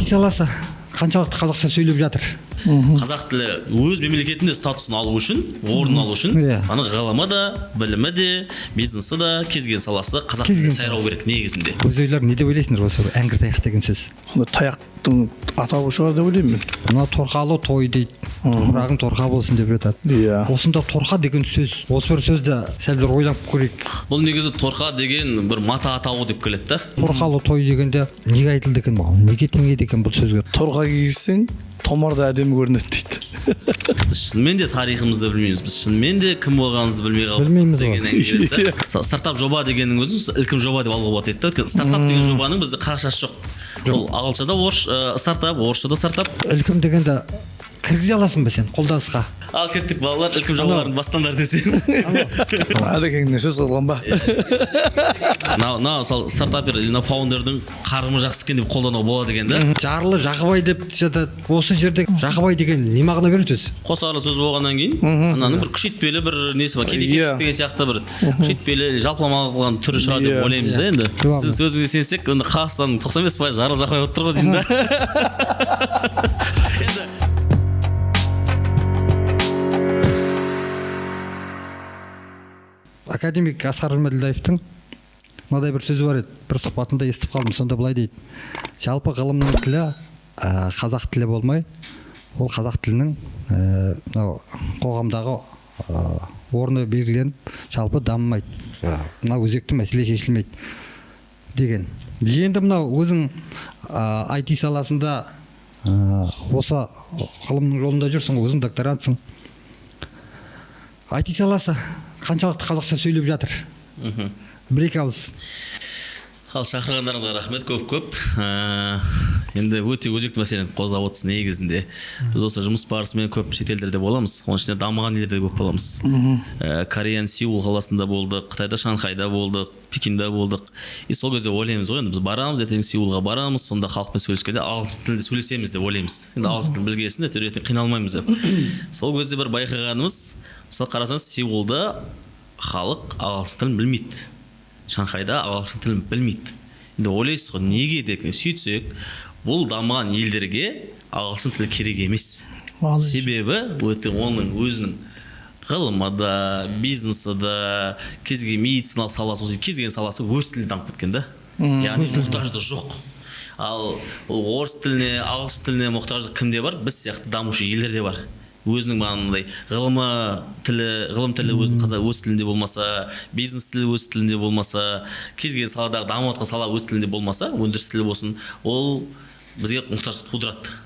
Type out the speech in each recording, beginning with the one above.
IT саласы қаншалықты қазақша сөйлеп жатыр? Қазақ тілі өз мемлекетінде статусын алу үшін, орын алу үшін, аны ғылымы да, білімі де, бизнесі да, кез келген саласы қазақ тілінде сайрау керек негізінде. Өз ойларың не деп ойлайсыңдар осы әңгір таяқ деген сөз? Таяқтың атауы шығар деп ойлаймын мен. Мына торқалы той дейді. Топырағың торқа болсын деп жатады. Иә. Осында торқа деген сөз, осы бір сөзді сәл бір ойлап көрейік. Бұл негізі торқа деген бір мата атауы деп келеді да. Торқалы той дегенде неге айтылды екен бұған? Неге теңейді екен бұл сөзге? Торқа кисең, томарда әдемі көрінеді дейді. Біз шынымен де тарихымызды білмейміз. Біз шынымен де кім болғанымызды білмей Білмейміз ғой. Стартап жоба дегеннің өзі ілкім жоба деп алуға болады еді. Стартап деген жобаның бізде қазақшасы жоқ. Ол ағылшынша да стартап, орысша да стартап. Ілкім дегенде кіргізе аласың ба сен қолданысқа? Ал кеттік балалар, ілкім жобаларын бастаңдар десем. Әдекеңнен сөз қылған ба? Стартапер или фаундердің қарымы жақсы екен деп қолдануға болады екен да. Жарлы Жақыбай деп жатады. Осы жерде Жақыбай деген не мағына береді өзі? Қосарлы сөз болғаннан кейін, ананың бір күшейтпелі бір несі бар. Кедекеттік деген сияқты бір күшейтпелі жалпылама қылған түрі шығар деп ойлаймыз да енді. Сіз сөзіңізге сенсек, онда Қазақстанның 95% жарлы Жақыбай болып тұр ғой деймін да. Академик Асқар Жұмаділдаевтың мынадай бір сөзі бар еді. Бір сұхбатында естіп қалдым. Сонда былай дейді: жалпы ғылымның тілі қазақ тілі болмай, ол қазақ тілінің қоғамдағы орны белгіленіп, жалпы дамымайды. Мына өзекті мәселе шешілмейді деген. Енді мынау өзің IT саласында осы ғылымның жолында жүрсің, өзің докторантсың. IT саласы қаншалықты қазақша сөйлеп жатыр? Бір-екі ауыз. Ал шақырғандарыңызға рахмет көп. Енді өте өзекті мәселені қозғап отырсыз негізінде. Біз осы жұмыс барысымен көп шетелдерде боламыз. Оның ішінде дамыған елдерде көп боламыз. Кореян Сеул қаласында болдық, Қытайда Шанхайда болдық, Пекинде болдық. И сол кезде ойлаймыз ғой, біз барамыз, ертең Сеулға барамыз, сонда халықпен сөйлескенде ағылшын тілінде сөйлесеміз деп ойлаймыз. Енді ағылшын тілін білгесін де ертең қиналмаймыз деп. Сол кезде бір байқағанымыз, мысалы қарасаңыз, Сеулда халық ағылшын тілін білмейді. Шанхайда ағылшын тілін білмейді. Енді ойлайсыз ғой, неге деген сөйтсек, бұл дамыған елдерге ағылшын тілі керек емес. Себебі өте оның өзінің ғылымы да, бизнесі да, кез келген медициналық саласы, кез келген саласы өз тілінде дамып кеткен да. Яғни мұқтаждық жоқ. Ал орыс тіліне, ағылшын тіліне мұқтаждық кімде бар? Біз сияқты дамушы елдерде бар. Өзінің маңындай ғылым тілі өз тілінде болмаса, бизнес тілі өз тілінде болмаса, кез келген саладағы дамып жатқан сала өз тілінде болмаса, өндіріс тілі болсын, ол бізге мұқтаждық тудырады.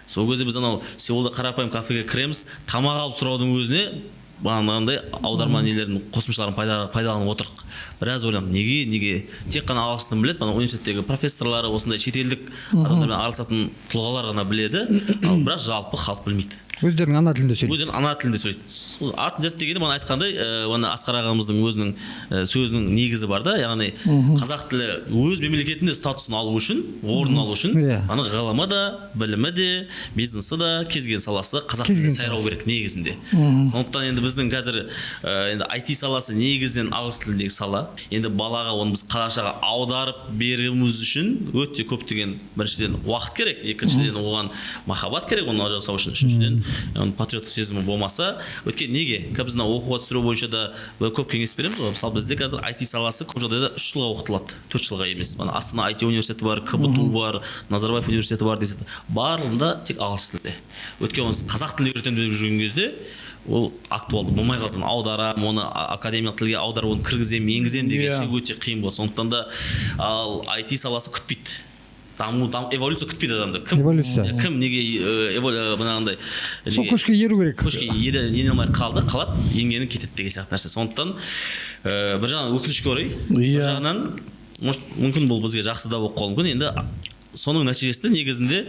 Сол кезде біз анау Сеулда қарапайым кафеге кіреміз, тамақ алып сұраудың өзіне бағанағындай аударма нелерінің қосымшаларын пайдаланып отырық. Біраз ойландым, неге тек қана ағылшын тілін біледі, университеттегі профессорлары, осындай шетелдік адамдармен араласатын тұлғалар ғана біледі, ал бірақ жалпы халық білмейді. Өздерінің ана тілінде сөйлейді. Өздерінің ана тілінде сөйлейді. Атын зерттегенде мана айтқандай, Асқар ағамыздың өзінің сөзінің негізі бар да, яғни қазақ тілі өз мемлекетінде статусын алу үшін, орын алу үшін, аны ғылымы да, білімі де, бизнесі да, кез келген саласы қазақ тілінде сайрау керек негізінде. Сондықтан енді біздің қазір енді IT саласы негізінен ағылшын тіліндегі сала. Енді балаға оны біз қазақшаға аударып беруіміз үшін өте көптеген, біріншіден уақыт керек, екіншіден оған махаббат керек, оны жасау үшін, үшіншіден патриоттық сезімі болмаса, өткен неге? Біз оқуға түсіру бойынша да көп кеңес береміз ғой. Мысалы бізде қазір IT саласы көп жағдайда 3 жылға оқытылады, 4 жылға емес. Астана IT университеті бар, КБТУ бар, Назарбаев университеті бар деседі. Барлығында тек ағылшын тілде. Өткен оны қазақ тілінде үйретемін деп жүрген кезде ол актуалды болмай қалды. Аударам, оны академиялық тілге аударып, оны кіргіземін, енгіземін дегенше өте қиын болды. Сондықтан да ал IT саласы күтпейді. Эволюция күтпейді адамды. Кім неге мынандай сол көшке еру керек. Көшке ене алмай қалады, енгенін кетеді деген сияқты нәрсе. Сондықтан бір жағынан өкінішке орай, бір жағынан мүмкін бұл бізге жақсы да болып қалуы мүмкін. Енді соның нәтижесінде негізінде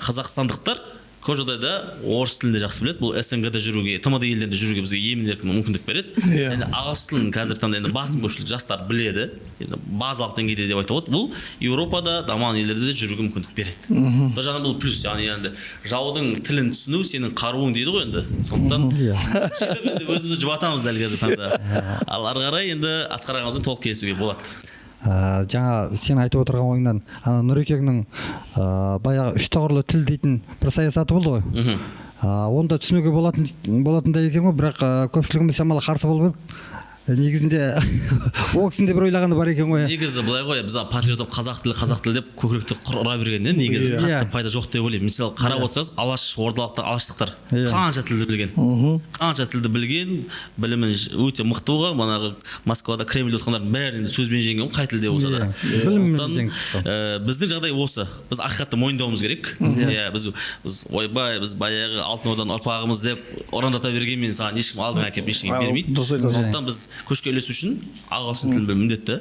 қазақстандықтар көп жағдайда орыс тілінде жақсы біледі. Бұл СНГ-де жүруге, ТМД елдерінде жүруге бізге емін-еркін мүмкіндік береді. Енді ағылшын тілін қазіргі таңда енді басым көпшілік жастар біледі. Енді базалық деңгейде деп айтуға болады. Бұл Еуропада, дамыған елдерде де жүруге мүмкіндік береді. Бір жағынан бұл плюс, яғни енді жаудың тілін түсіну сенің қаруың дейді ғой енді. Сондықтан сөйтіп енді өзімізді жұбатамыз дәл қазіргі таңда. Ал ары қарай енді Асқар ағамызбен толық келісуге болады. жаңа сен айтып отырған ойыңнан ана Нұрекеңнің баяғы үш тұғырлы тіл дейтін бір саясаты болды ғой. Онда түсінуге болатындай екен ғой, бірақ көпшілігіміз шамалы қарсы болып едік. Негізінде ол кісінде бір ойлағаны бар екен ғой. Негізі былай ғой, біз патриот қазақ тілі деп көкіректі ұра берген, негізі қатты пайда жоқ деп ойлаймын. Мысалы қарап отырсаңыз, алаш ордалықтар, алаштықтар қанша тілді білген, білімін өте мықты болған. Манағы Москвада Кремльде отқандардың бәрін сөзбен жеңген, қай тілде болса да. Біздің жағдай осы. Біз ақиқатты мойындауымыз керек. Біз ойбай, біз баяғы алтын орданың ұрпағымыз деп ұрандата бергенмен саған ешкім алдыңа әкеліп ештеңе бермейді. Сондықтан біз көшке ілесу үшін ағылшын тілін білу міндетті.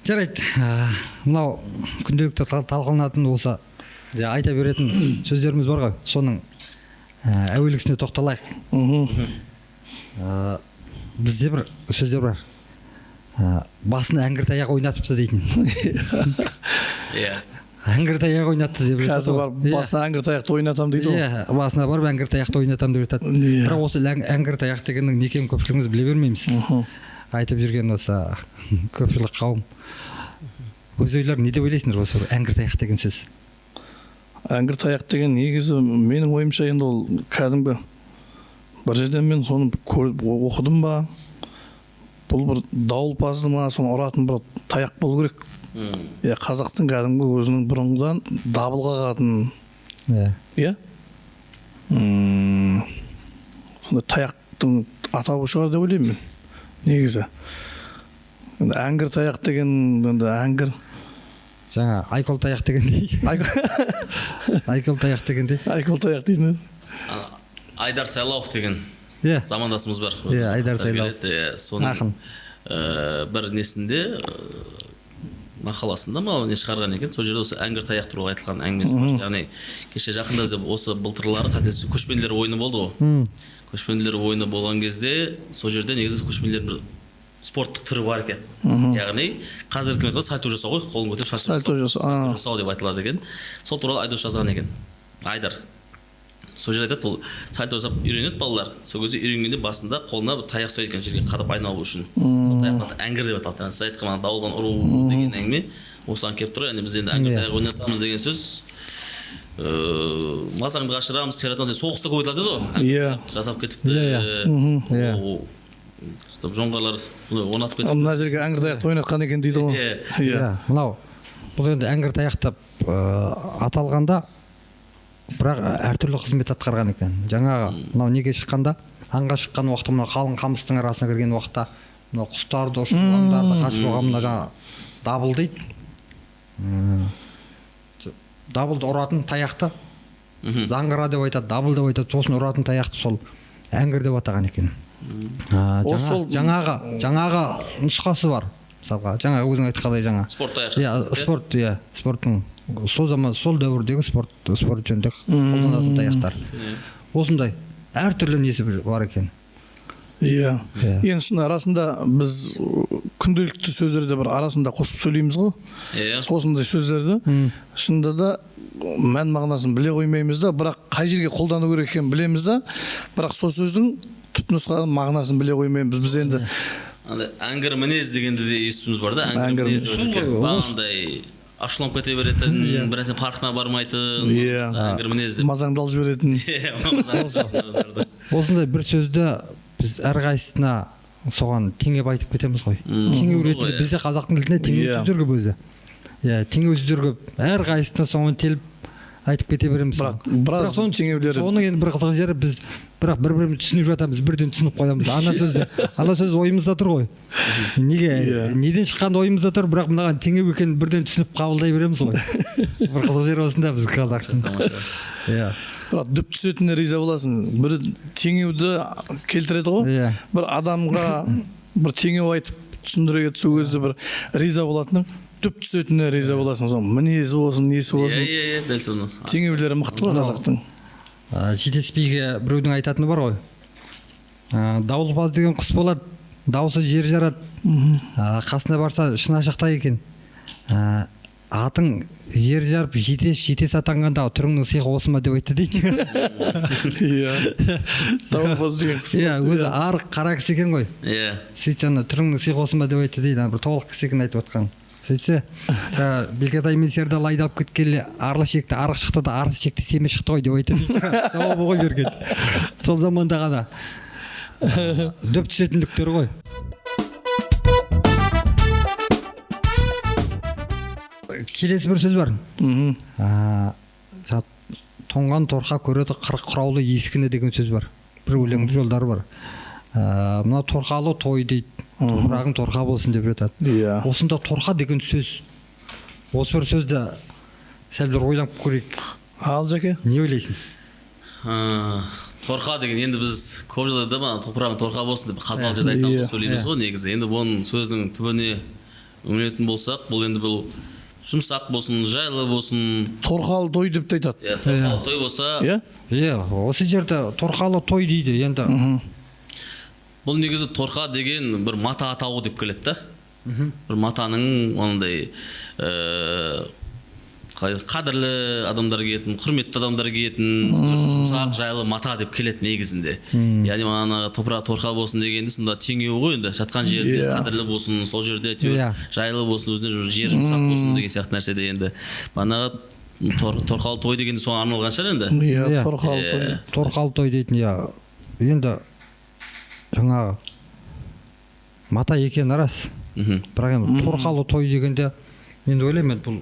Жарайды, мынау күнделікті талқыланатын болса, айта беретін сөздеріміз бар ғой, соның әуелгісіне тоқталайық. Бізде бір сөздер бар. Басын әңгір таяқ ойнатыпты дейтін. Әңгір таяқ ойнатты деп жатады. Қазір бар, басына әңгір таяқты ойнатам дейді ғой. Басына барып әңгір таяқты ойнатам деп жатады. Бірақ осы әңгір таяқ дегеннің не екенін көпшілігіміз біле бермейміз. Айтып жүрген осы көпшілік қауым. Өз ойларың не деп ойлайсыңдар осы әңгір таяқ деген сөз? Әңгір таяқ деген негізі менің ойымша енді ол кәдімгі бір жерден мен соны оқыдым ба, бұл бір дауылпазды ма, соны ұратын бір таяқ болу керек. Қазақтың кәдімгі өзінің бұрынғыдан дабыл қағатын. Сонда таяқтың атауы шығар деп ойлаймын мен. Негізі әңгір таяқ деген әңгір. Жаңа айкол таяқ дегендей. Айкол таяқ дегендей. Айкол таяқ дейді. Айдар Сайлауов деген замандасымыз бар. Айдар Сайлауов. Соның бір несінде мақаласында ма не шығарған екен, сол жерде осы әңгір таяқ туралы айтылған әңгімесі бар. Яғни кеше жақында бізде осы былтырлары қателеспесем көшпенділер ойыны болды ғой. Көшпенділер ойыны болған кезде сол жерде негізі көшпенділердің спорттық түрі бар екен. Яғни қазіргі тілмен айтқанда сальто жасау ғой, қолын көтеріп сальто жасау деп айтылады екен. Сол туралы айдос жазған екен. Айдар. Сол жерде айтады, ол сальто жасап үйренеді балалар. Сол кезде үйренгенде басында қолына таяқ ұстайды екен, жерге қадап айналу үшін. Сол таяқтан әңгір деп аталады. Сіз айтқан дауылдан ұру деген әңгіме осыдан келіп тұр. Яғни біз енді әңгір таяқ ойнатамыз деген сөз мазаңды қашырамыз, қиратамыз. Соғыста көп айтылады ғой. Жасап кетіпті. Жоңғарлар орнатып кетіпті. Мына жерге әңгір таяқты ойнатқан екен дейді ғой. Мынау бұл енді әңгір таяқтап аталғанда бірақ әртүрлі қызмет атқарған екен. Жаңағы мынау неге шыққанда, аңға шыққан уақытта, мынау қалың қамыстың арасына кірген уақытта, мынау құстарды, ұшқындарды қашып оған мына жаңа дабыл дейді. Дабылды ұратын таяқты даңғыра деп айтады, дабыл деп айтады, сосын ұратын таяқты сол әңгір деп атаған екен. Жаңағы нұсқасы бар. Мысалға, жаңа өзің айтқандай жаңа спорт таяқшасы. Спорттың сол дәуірдегі спорт жөнінде қолданатын таяқтар. Осындай әртүрлі несі бар екен. Енді шын арасында біз күнделікті сөздерді бір арасында қосып сөйлейміз ғой. Осындай сөздерді шынында да мән мағынасын біле қоймаймыз да, бірақ қай жерге қолдану керек екенін білеміз да, бірақ сол сөздің түпнұсқаның мағынасын біле қоймаймыз. Біз енді әңгір мінез дегенді де естуіміз бар да. Әңгір мінез бағандай ашуланып кете беретін, бір нәрсе парқына бармайтын, әңгір мінез деп мазаңды алып жіберетін. Осындай бір сөзді біз әрқайсысына соған теңеп айтып кетеміз ғой. Теңеу ретінде бізде қазақтың тілінде теңеу сөздер көп өзі. Теңеу сөздер көп. Әрқайсысына соған теліп айтып кете береміз. Бірақ соның теңеулері. Оның енді бір қызық жері, біз бірақ бір-бірімізді түсініп жатамыз, бірден түсініп қоямыз. Ана сөз ойымызда тұр ғой. Неден шыққанды ойымызда тұр, бірақ мынаған теңеу екенін бірден түсініп қабылдай береміз ғой. Бір қызық жері осында біз қазақтың. Бірақ дүп түсетініне риза боласың. Bir теңеуді келтіреді ғой. Бір адамға бір теңеу айтып түсіндіре кетсе өзі бір риза болатының. Дүп түсетініне риза боласың. Мінезі болсын, несі болсын. Дәл соны. Теңеулері мықты ғой қазақтың. Жетеспейге біреудің айтатыны бар ғой. Дауылпаз деген құс болады, дауысы жер жарады. Қасына барса шынашақтай екен. атың жер жарып жетес атанғанда түріңнің сиқы осы ма деп айтты дейді. Иә. Совхоз деген кісі. Иә, өзі арық қара кісі екен ғой. Иә. Сөйтсе түріңнің сиқы осы ма деп айтты дейді. Бір толық кісі екен айтып отқан. Сөйтсе Бекетай мен Сердал айдап кеткелі арлы шекті арық шықты да арсы шекті семе шықты ғой деп айтты дейді. Жауабы ғой берген. Сол заманда ғана дөп түсетіндіктер ғой. Келесі бір сөз бар. Тоңған торқа көреді қырық құраулы ескіні деген сөз бар. Бір өлеңді жолдары бар. Мына торқалы той дейді. Топырағың торқа болсын деп жатады. Иә. Осында торқа деген сөз. Осы бір сөзді сәл бір ойланып көрейік. Ал Жаке, не ойлайсың? Торқа деген енді біз көп жағдайда топырағың торқа болсын деп қазақ жерде айтамыз сөйлейміз ғой негізі. Енді бұның сөздің түбіне үңілетін болсақ, бұл енді бұл жұмсақ болсын, жайлы болсын. торқалы той деп те айтады. Иә, торқалы той болса. Иә? Иә, осы жерде торқалы той дейді енді. Бұл негізі торқа деген бір мата атауы деп келеді да. Бір матаның ондай қадірлі адамдар киетін, құрметті адамдар киетін, жұмсақ жайлы мата деп келеді негізінде. Яғни мана торқа болсын дегенде сонда теңеу ғой енді. Жатқан жерде қадірлі болсын, сол жерде жайлы болсын, өзіне жер жұмсақ болсын деген сияқты нәрседе енді. Мана торқалы той дегенде соған арналған шығар енді. Иә, торқалы той. Торқалы той дейтін, иә. Енді жаңағы мата екен рас. Бірақ енді торқалы той дегенде мен ойлаймын бұл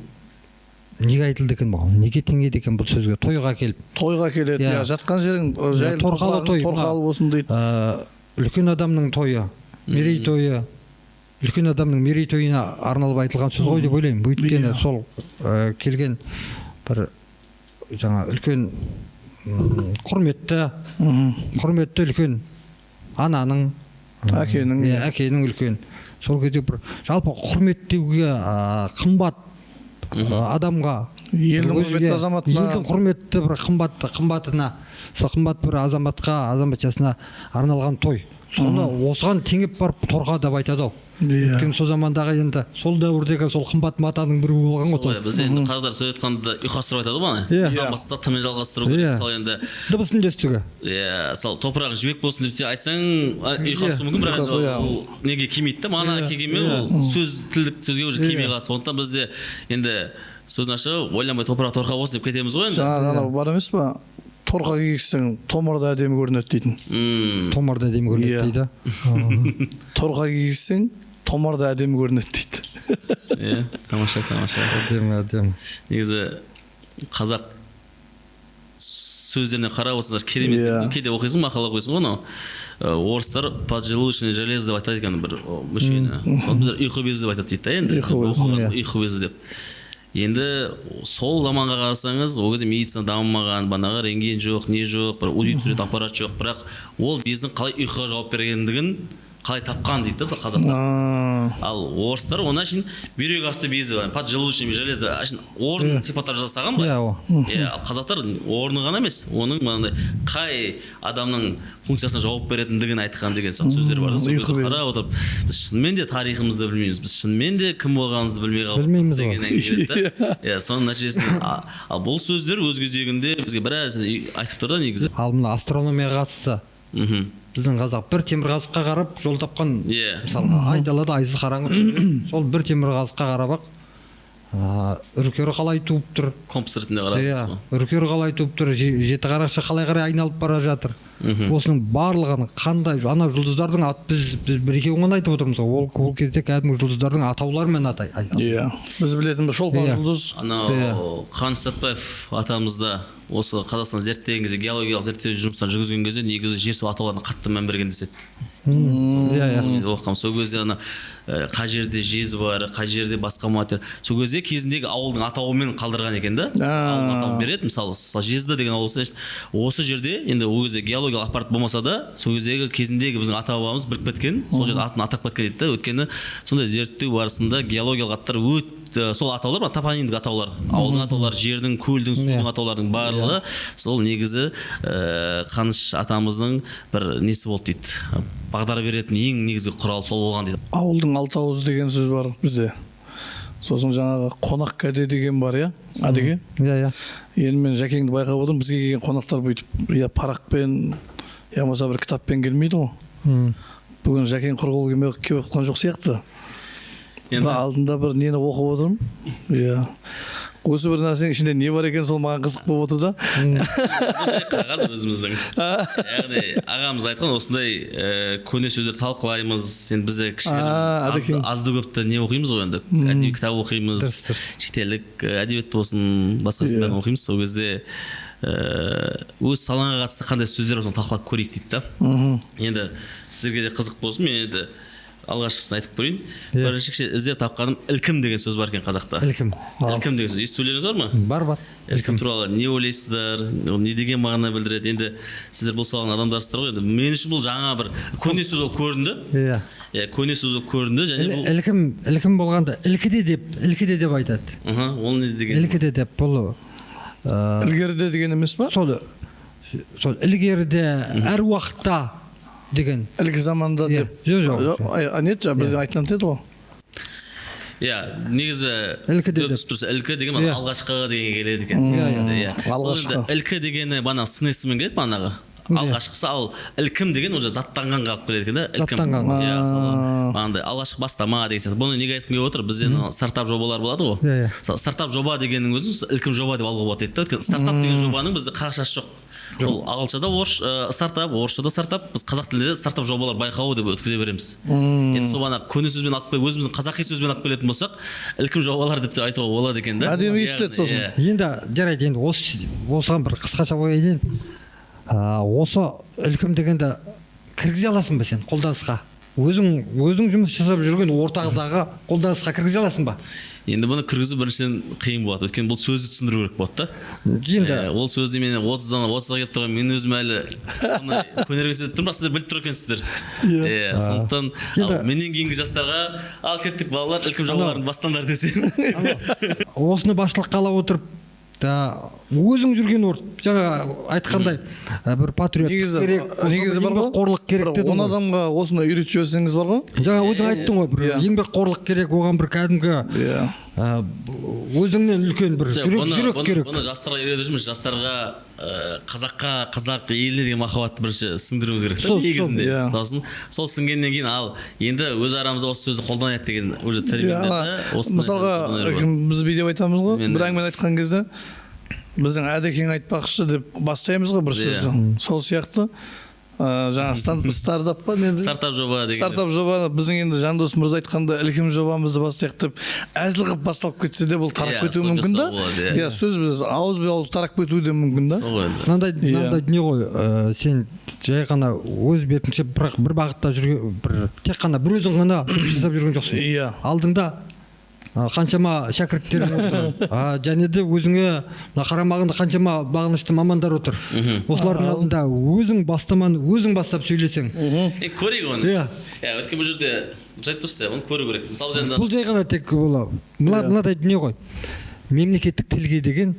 неге айтылды екен бұл? Неге теңейді екен бұл сөзге? Тойға келіп. Тойға келеді. Иә, жатқан жерің жайлы торқалы той. Торқалы болсын дейді. Үлкен адамның тойы, мерейтойы, үлкен адамның мерейтойына арналып айтылған сөз ғой деп ойлаймын. Өйткені сол келген бір жаңа үлкен құрметті үлкен ананың, әкенің үлкен. Сол кезде бір жалпы құрметтеуге қымбат адамға, елдің құрметті азаматына, елдің құрметті бір қымбатына, сол қымбат бір азаматқа, азаматшасына арналған той. Соны осыған теңеп барып торқа деп айтады ау. Өйткені сол замандағы енді сол дәуірдегі сол қымбат матаның бірі болған ғой. Біз енді қазақтар сөз айтқанда ұйқастырып айтады ғой ана. Болмаса тымен жалғастыру керек. Мысалы енді дыбыс үндестігі. Иә, мысалы топырағың жібек болсын деп айтсаң ұйқасу мүмкін, бірақ ол неге келмейді да. Мана келгенмен ол сөз тілдік сөзге уже келмей қалады. Сондықтан бізде енді сөзін ашып ойланбай топырақ торқа болсын деп кетеміз ғой енді. Жаңағы бар емес па? Торқа кигізсең томарда әдемі көрінеді дейтін. Томарда әдемі көрінеді дейді. Торқа кигізсең томарда әдемі көрінеді дейді. Иә, тамаша. Әдемі. Негізі қазақ сөздеріне қарап отырсаңдар керемет. Кейде оқисың, мақала оқисың ғой анау. Орыстар поджелудочное железо деп айтады екен бір мүшені. Соны біздер ұйқы безі деп айтады дейді да енді. Ұйқы безі деп. Енді сол заманға қарасаңыз, ол кезде медицина дамымаған, банаға рентген жоқ, не жоқ, бір УЗИ түсіретін аппарат жоқ, бірақ ол бездің қалай ұйқыға жауап бергендігін қалай тапқан дейді да қазақтар. Ал орыстар ona үшін бүйрек асты безі, поджелудочное железо, орнын сипаттап жасаған ғой. Иә, ал қазақтар орны ғана емес, оның мынандай қай адамның функциясына жауап беретіндігін айтқан деген сияқты сөздер бар. Сол кезде қарап отырып, біз шынымен де тарихымызды білмейміз, біз шынымен де кім болғанымызды білмей қалдық деген әңгіме. Иә, соның нәтижесінде ал бұл сөздер өз кезегінде бізге біраз айтып тұр да негізі. Ал мына астрономияға қатысты біздің қазақ бір темір қазыққа қарап жол тапқан. Мысалы айдалада айсыз қараңғы сол бір темір қазыққа қарап ақ үркері қалай туып тұр, компас ретінде қарап, үркері қалай туып тұр, жеті қарақшы қалай қарай айналып бара жатыр. Осының барлығын қандай ана жұлдыздардың біз бір екеуін ғана айтып отырмыз ғой. Ол кезде кәдімгі жұлдыздардың атауларымен атайды. Иә, біз білетін бір шолпан жұлдыз. Анау Қаныш Сәтбаев атамызда осы Қазақстан зерттеген кезде, геологиялық зерттеу жұмыстарын жүргізген кезде негізі жер су атауларына қатты мән берген деседі. Оқығам сол кезде ана қай жерде жезі бар, қай жерде басқа матер. Сол кезде кезіндегі ауылдың атауымен қалдырған екен да. Ауылдың атауын береді, мысалы Жезді деген ауыл болса, осы жерде енді ол кезде геологиялық аппарат болмаса да, сол кездегі кезіндегі біздің ата бабамыз бірігіп кеткен, сол жерде атын атап кеткен дейді да. Өйткені сондай зерттеу барысында геологиялық аттар сол атаулар, топонимдік атаулар, ауылдың атаулары, жердің, көлдің, судың атаулардың барлығы сол негізі Қаныш атамыздың бір несі болды дейді. Бағдар беретін ең негізгі құрал сол болған дейді. Ауылдың алты ауыз деген сөз бар бізде. сосын жаңағы қонақ кәде деген бар, иә, Адеке. Иә. Енді мен Жәкеңді байқап отырмын, бізге келген қонақтар бүйтіп я парақпен, я болмаса бір кітаппен келмейді ғой. Бүгін Жәкең құр келіп отқан жоқ сияқты. Алдында бір нені оқып отырмын. Иә. Осы бір нәрсенің ішінде не бар екен, сол маған қызық болып отыр да. Қағаз өзіміздің. Яғни ағамыз айтқан осындай көне сөздер талқылаймыз. Енді бізде кішкене азды көпті не оқимыз ғой енді. Әдеби кітап оқимыз. Шетелдік әдебиет болсын, басқасын бәрін оқимыз. Сол кезде өз салаңа қатысты қандай сөздер болсын талқылап көрейік дейді да. Енді сіздерге де қызық болсын, мен енді алғашқысын айтып көрейін. Бірінші іздеп тапқаным ілкім деген сөз бар екен қазақта. Ілкім деген сөз. Естулеріңіз бар ма? Бар. Ілкім туралы не ойлайсыздар? Не деген мағына білдіреді? Енді сіздер бұл саланың адамдарсыздар ғой. Енді мен үшін бұл жаңа бір көне сөз болып көрінді. Иә, көне сөз болып көрінді және бұл ілкім болғанда ілкіде деп айтады. Ол не деген? Ілкіде деп бұл ілгеріде деген емес па? Сол ілгеріде әр уақытта деген. Ілгі заманда деп. Жоқ. Нет, бірден айтылған деді ғой. Иә, негізі ілкі деген алғашқыға деген келеді екен. Алғашқы. Ілкі дегені бана сын есіммен келеді манағы. Алғашқысы, ал ілкім деген уже заттанғанға алып келеді екен да. Заттанған. Алғашқы бастама деген сияқты. Бұны неге айтқым келіп отыр? Бізде стартап жобалар болады ғой. Стартап жоба дегеннің өзін ілкім жоба деп алуға болады дейді. Стартап деген жобаның бізде қағазшасы жоқ. Ол ағылшыда стартап, орысшада стартап, біз қазақ тілінде стартап жобалар байқауы деп өткізе береміз. Енді сол бана көне сөзбен алып келіп, өзіміздің қазақи сөзбен алып келетін болсақ, ілкім жобалар деп айтуға болады екен да. Әдемі естіледі сосын. Енді жарайды, енді осыған бір қысқаша ой айтайын. Осы ілкім дегенді кіргізе аласың ба сен қолданысқа? Өзің жұмыс жасап жүрген ортадағы қолданысқа кіргізе аласың ба? Енді бұны кіргізу біріншіден қиын болады. Өйткені бұл сөзді түсіндіру керек болады да. Енді ол сөзді мен 30-ға келіп тұрған, мен өзім әлі көнерге сөйлеп тұрмын, бірақ сіздер біліп тұр екенсіздер. Сондықтан менен кейінгі жастарға ал кеттік балалар, ілкім жобаларын бастаңдар десем. Осыны басшылыққа ала отырып, өзің жүрген орт, жаңа айтқандай бір патриоттық керек, еңбекқорлық керек деді. 10 адамға осыны үйретіп жіберсеңіз бар ғой. Жаңа өзің айттың ғой, бір еңбекқорлық керек, оған бір кәдімгі өзіңнен үлкен бір жүрек керек. Бұны жастарға үйретіп жүрміз, жастарға қазаққа, қазақ еліне деген махаббатты бірінші сіңдіруіміз керек та негізінде. Сосын сол сіңгеннен кейін ал енді өз арамызда осы сөзді қолданайық деген уже терминдерді. Мысалға біз видео айтамыз ғой, бір әңгімені айтқан кезде біздің Әдекең айтпақшы деп бастаймыз ғой бір сөзді. Сол сияқты жаңа стартап па не? Стартап жоба деген. Стартап жоба біздің енді Жандос мырза айтқанда ілкім жобамызды бастайық деп әзіл қылып басталып кетсе де бұл тарап кетуі мүмкін да. Иә, сөз біз ауыз тарап кетуі де мүмкін да. Мынандай дүние ғой, сен жай ғана өз бетіңше бірақ бір бағытта жүрген, тек қана бір өзің ғана жұмыс жасап жүрген жоқсың. Иә. Алдыңда қаншама шәкірттерің отыр, және де өзіңе қарамағында қаншама бағынышты мамандар отыр. Осылардың алдында өзің бастаманы өзің бастап сөйлесең. Көрейік оны. Иә, өйткені бұл жерде жайт тұрса, оны көру керек. Мысалы бұл жай ғана тек мынадай дүние ғой. Мемлекеттік тілге деген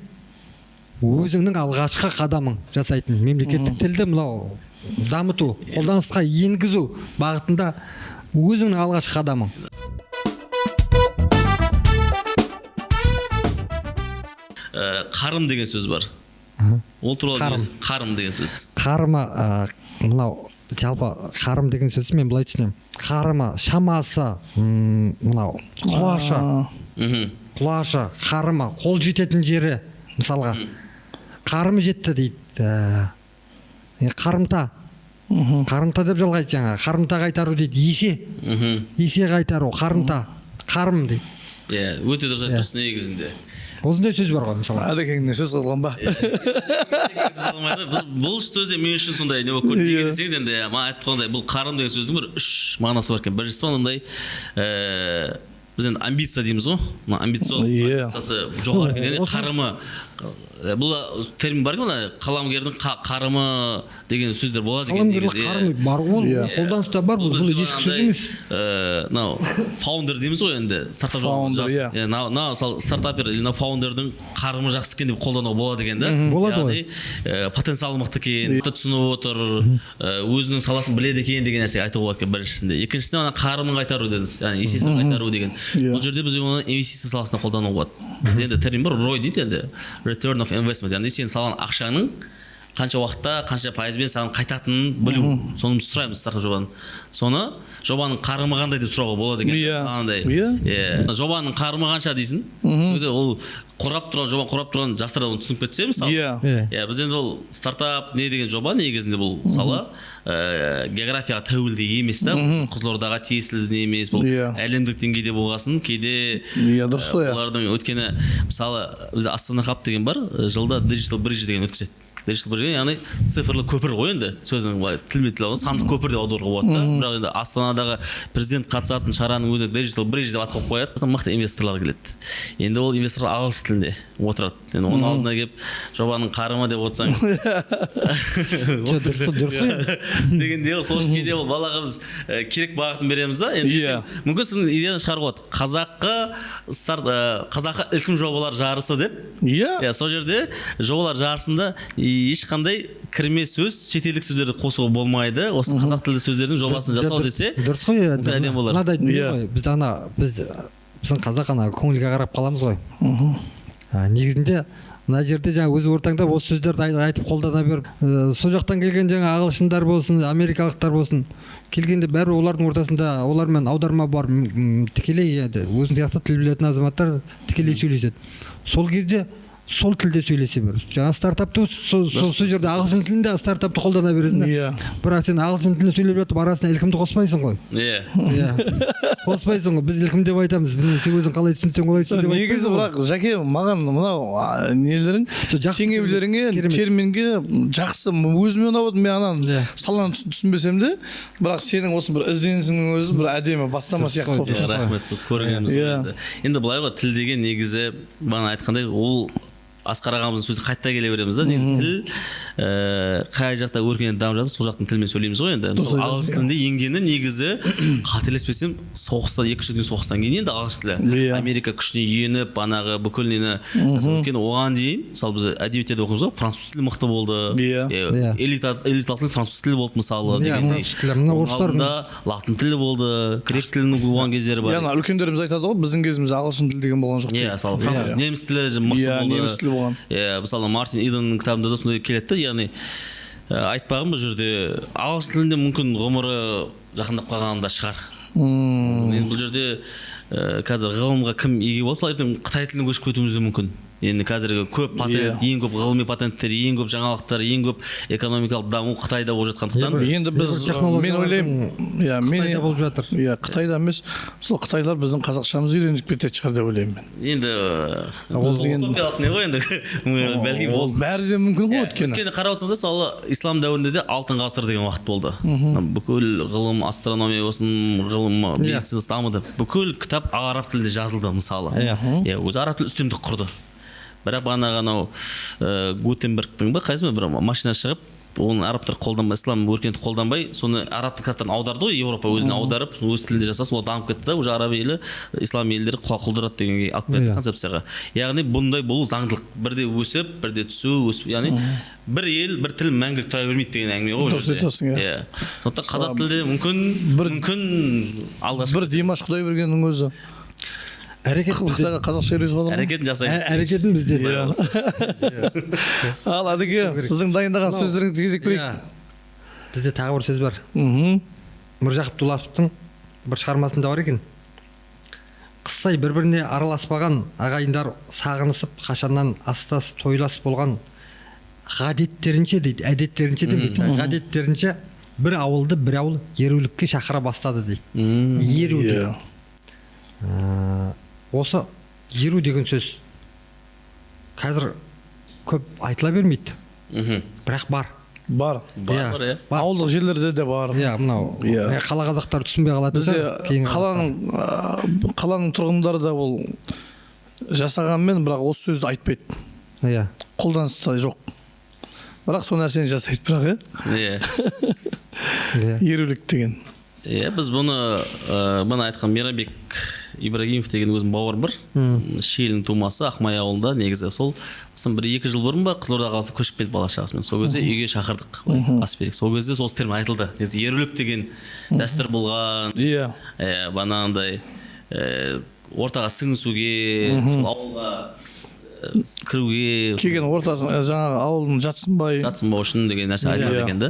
өзіңнің алғашқы қадамың жасайтын. Мемлекеттік тілді мынау дамыту, қолданысқа енгізу бағытында өзіңнің алғашқы қадамың. Қарым деген сөз бар. Ол туралы қарым деген сөз. Қарымы мынау жалпы қарым деген сөз мен былай түсінемін. Қарымы шамасы, мынау құлашы, қарымы қол жететін жері, мысалға қарымы жетті дейді. Қарымта деп жалғайды жаңа. Қарымта қайтару дейді. Есе қайтару, қарым дейді. Иә, өте дұрыс айтыпсыз негізінде. Осындай сөз бар ғой, мысалы. Әдекеңнен сөз қылған ба? Бұл сөзде мен үшін сондай не болып көрді. Неге десеңіз, енді маған айтып қойғандай, бұл қарым деген сөздің бір 3 мағынасы бар екен. Біріншісі мынандай, біз енді амбиция дейміз ғой. Амбициясы жоғары кетеді. Қарымы, бұл термин бар ғой, қаламгердің қарымы деген сөздер болады екен. Қаламгерлік қарымы бар ғой, қолданыста бар, бұл ескі сөз емес. Фаундер дейміз ғой енді, стартап жобасы. Стартапер или фаундердің қарымы жақсы екен деп қолдануға болады екен да. Болады ғой. Потенциалы мықты екен, түсініп отыр, өзінің саласын біледі екен деген нәрсе айтуға болады екен біріншісінде. Екіншісінде қарымын қайтару дедіңіз, яғни есесін қайтару деген. бұл жерде біз оны инвестиция саласында қолдануға болады. Бізде енді термин бар, ROI дейді, енді return of investment, яғни сен салған ақшаның қанша уақытта қанша пайызбен саған қайтатынын білу. Соны біз сұраймыз стартап жобаны. Соны жобаның қарымы қандай деп сұрауға болады екен. Жобаның қарымы қанша дейсің. Ол қорап тұрған жастар оны түсініп кетсе мысалы. Біз енді ол стартап не деген жоба негізінде бұл сала географияға тәуелді емес та. Қызылордаға тиесілі емес, бұл әлемдік деңгейде болғасын. Кейде олардың өткені мысалы бізде Астана Хаб деген бар, жылда Digital Bridge деген өткізеді. Яғни цифрлы көпір ғой енді, сөзінің тілмен тіл алғанда сандық көпір деп аударуға болады да. Бірақ енді Астанадағы президент қатысатын шараның өзі Digital Bridge деп атап қояды, мықты инвесторлар келеді. Енді ол инвесторлар ағылшын тілінде отырады. Енді оның алдына келіп жобаның қарымы деп отырсаң дегенде сол үшін кейде ол балаға біз керек бағытын береміз да. Енді мүмкін сіздің идеяны шығарып отыр. Қазақы ілкім жобалар жарысы деп. Сол жерде жобалар жарысында ешқандай кірме сөз, шетелдік сөздерді қосуға болмайды. Осы қазақ тілді сөздердің жобасын жасау десе, дұрыс қой. әдемі болар. Біздің қазақ көңілге қарап қаламыз ғой. Негізінде мына жерде жаңа өз ортаңда осы сөздерді айтып қолдана беріп, сол жақтан келген жаңа ағылшындар болсын, америкалықтар болсын, келгенде бәрі олардың ортасында олармен аударма бар, тікелей өзің сияқты тіл білетін азаматтар тікелей сөйлеседі. Сол кезде сол тілде сөйлесе бер. Жаңа стартапты сол жерде ағылшын тілінде стартапты қолдана бересің. Бірақ сен ағылшын тілінде сөйлеп жатып арасына ілкімді қоспайсың ғой. Қоспайсың ғой. Біз ілкім деп айтамыз. Білмеймін, сен өзің қалай түсінсең олай түсін деп айтпайсың. Негізі бірақ Жаке маған мынау нелерің, теңеулеріңе, терминге жақсы өзіме ұнады. Мен ананы саланы түсінбесем де, бірақ сенің осы бір ізденісіңнің өзі бір әдемі бастама сияқты болып тұр. Рахмет, көргеніміз. Енді былай ғой, тіл деген негізі бағана айтқандай ол Асқар ағамыздың сөзі қайтта келе береміз да. Негізі тіл қай жақта өркениет дамып жатыр, сол жақтың тілмен сөйлейміз ғой енді. Мысалы ағылшын тілінде енгені негізі қателеспесем соғыстан, екінші дүние соғыстан кейін енді ағылшын тілі. Америка күшіне еніп, банағы бүкіл нені өйткені оған дейін, мысалы біз әдебиеттерде оқимыз ғой, француз тілі мықты болды. Элиталық тіл француз тілі болды мысалы. Латын тілі болды, грек тілінің болған кездері бар. Яғни үлкендеріміз айтады ғой, біздің кезімізде ағылшын тілі деген болған жоқ. Мысалы неміс тілі мықты болды. Мысалы Мартин Иденнің кітабында да сондай келеді, яғни айтпағым бұл жерде ағылшын тілінде мүмкін ғұмыры жақындап қалғанда шығар. Бұл жерде қазір ғылымға кім еге болып, мысалы ертең Қытай тіліне көшіп кетуіміз мүмкін. Енді қазіргі көп патент, ең көп ғылыми патенттер, ең көп жаңалықтар, ең көп экономикалық даму Қытайда болып жатқандықтан. Енді біз мен ойлаймын, Қытайда болып жатыр. Қытайда емес, сол қытайлар біздің қазақшамызды үйреніп кететін шығар деп ойлаймын мен. Енді утопиялық не ғой енді, бәлки болсын. Бәрі де мүмкін ғой өйткені. Өйткені қарап отырсаңыз, мысалы ислам дәуірінде де алтын ғасыр деген уақыт болды. Бүкіл ғылым, астрономия болсын, ғылым, медицинасы дамыды. Бүкіл кітап араб тілінде жазылды мысалы. Өзі араб тілі үстемдік құрды. Бірақ бағанағы анау Гутенбергтің қайсысы бір машина шығып, оны арабтар қолданбай, ислам өркениеті қолданбай, соны арабтың кітаптарын аударды ғой, Европа өзіне аударып, өз тілінде жасаса, ол дамып кетті да, уже араб елі, ислам елдері құлдырады дегенге алып келді концепцияға. Яғни бұндай болу заңдылық, бірде өсіп, бірде түсу, өсіп, яғни бір ел, бір тіл мәңгілік тұра бермейді деген әңгіме ғой. Дұрыс айтасың, иә. Сондықтан қазақ тілде мүмкін алғашқы бір Димаш Құдайбергеннің өзі Қытайға қазақша үйретіп алған. Әрекетін жасаймыз. Әрекетін бізде. Ал Әдеке, сіздің дайындаған сөздеріңізді кезек берейік. Бізде тағы бір сөз бар. Міржақып Дулатовтың бір шығармасында бар екен. Қыссай бір-біріне араласпаған ағайындар сағынысып, қашаннан астас тойлас болған ғадеттерінше дейді, әдеттерінше демейді. Ғадеттерінше бір ауылды бір ауыл ерулікке шақыра бастады дейді. Еру дейді. Осы еру деген сөз қазір көп айтыла бермейді. Бірақ бар. Бар. Ауылдық жерлерде де бар. Мынау қала қазақтары түсінбей қалады. Бізде қаланың тұрғындары да ол жасағанмен, бірақ осы сөзді айтпайды. Қолданыста жоқ. Бірақ сол нәрсені жасайды бірақ, ерулік деген. Біз бұны айтқан Мейрамбек Ибрагимов деген өзім бауырым бар. Шиелінің тумасы Ақмай ауылында, негізі сол бір 2 жыл бұрын ба Қызылорда қаласы көшіп келді бала шағасымен. Сол кезде үйге шақырдық, ас берейік. Сол кезде сол термин айтылды. Ерулік деген дәстүр болған. Банағындай ортаға сіңісуге, сол ауылға кіруге, келген ортасын жаңағы ауылдың жатсынбай үшін деген нәрсе айтылады екен да.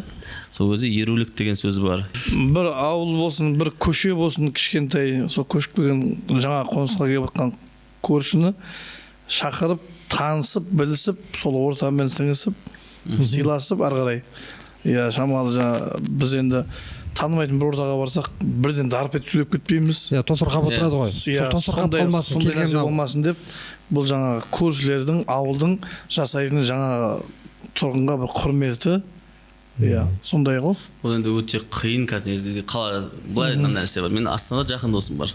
Сол кезде ерулік деген сөз бар. бір ауыл болсын, бір көше болсын, кішкентай сол көшіп келген жаңа қонысқа келіп жатқан көршіні шақырып, танысып, білісіп, сол ортамен сіңісіп, сыйласып ары қарай. Иә, шамалы жаңа біз енді танымайтын бір ортаға барсақ, бірден дарып етіп сөйлеп кетпейміз. Иә, тосырқап отырады ғой. Тосырқап болмасын, сондай нәрсе болмасын деп, бұл жаңағы көршілердің, ауылдың жасайтын жаңағы тұрғынға бір құрметі. Иә, сондай ғой. Бұл енді өте қиын қазір қала былай нәрсе бар. Мен Астанада жақын досым бар.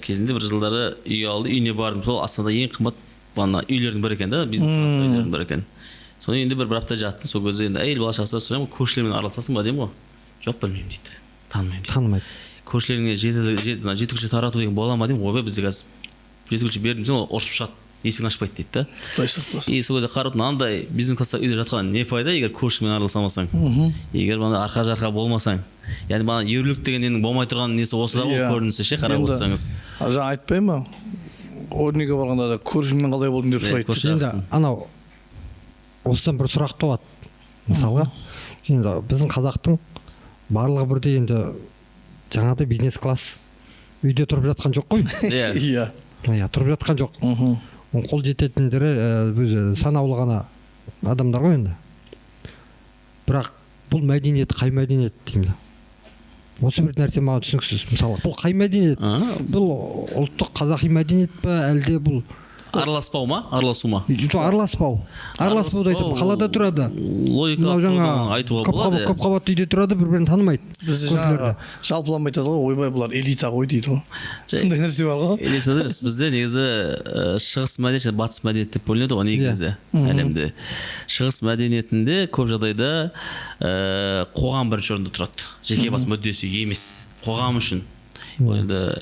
Кезінде бір жылдары үй алды, үйіне бардым. Сол Астанада ең қымбат үйлердің бірі екен да, бизнес үйлердің бірі екен. Соны енді бір апта жаттым. Сол кезде енді әйел бала шақса сұраймын, көршілермен араласасың ба деймін ғой. Жоқ, білмеймін дейді. Танымайды. Көршілеріңе жеті күші тарату деген бола ма деймін. Ойбай, бізде қазір жеті күші бердім сен, ол ұрысып шығады. Есігін ашпайды дейді да. Құдай сақтасын. Сол кезде қарап андай бизнес класста үйде жатқан не пайда, егер көршімен араласа алмасаң, егер арқа жарқа болмасаң. Яғни бана ерулік деген ненің болмай тұрған несі осы да ғой, көрінісі ше қарап отырсаңыз. Жаңа айтпай ма? Орнеге барғанда да көршіңмен қалай болдың деп сұрайды. Енді анау осыдан бір сұрақ туады. Мысалға, енді біздің қазақтың барлығы бірдей енді жаңағыдай бизнес класс үйде тұрып жатқан жоқ қой. Иә. Иә, тұрып жатқан жоқ. Қол жететіндері санаулы ғана адамдар ғой енді. Бірақ бұл мәдениет қай мәдениет деймін. Осы бір нәрсе маған түсініксіз. Мысалы, бұл қай мәдениет? Бұл ұлттық қазақи мәдениет па, әлде бұл араласпау ма, араласу ма? Араласпау да айтып, қалада тұрады. Логикалық тұрғыдан айтуға болады. Көп қабатты үйде тұрады, бір-бірін танымайды. Біз жаңағы жалпыланбай айтады ғой, ойбай бұлар элита ғой дейді ғой. Сондай нәрсе бар ғой. Элита емес, бізде негізі шығыс мәдениет, батыс мәдениет деп бөлінеді ғой негізі әлемде. Шығыс мәдениетінде көп жағдайда қоғам бірінші орында тұрады. Жеке бас мүддесі емес, қоғам үшін. Енді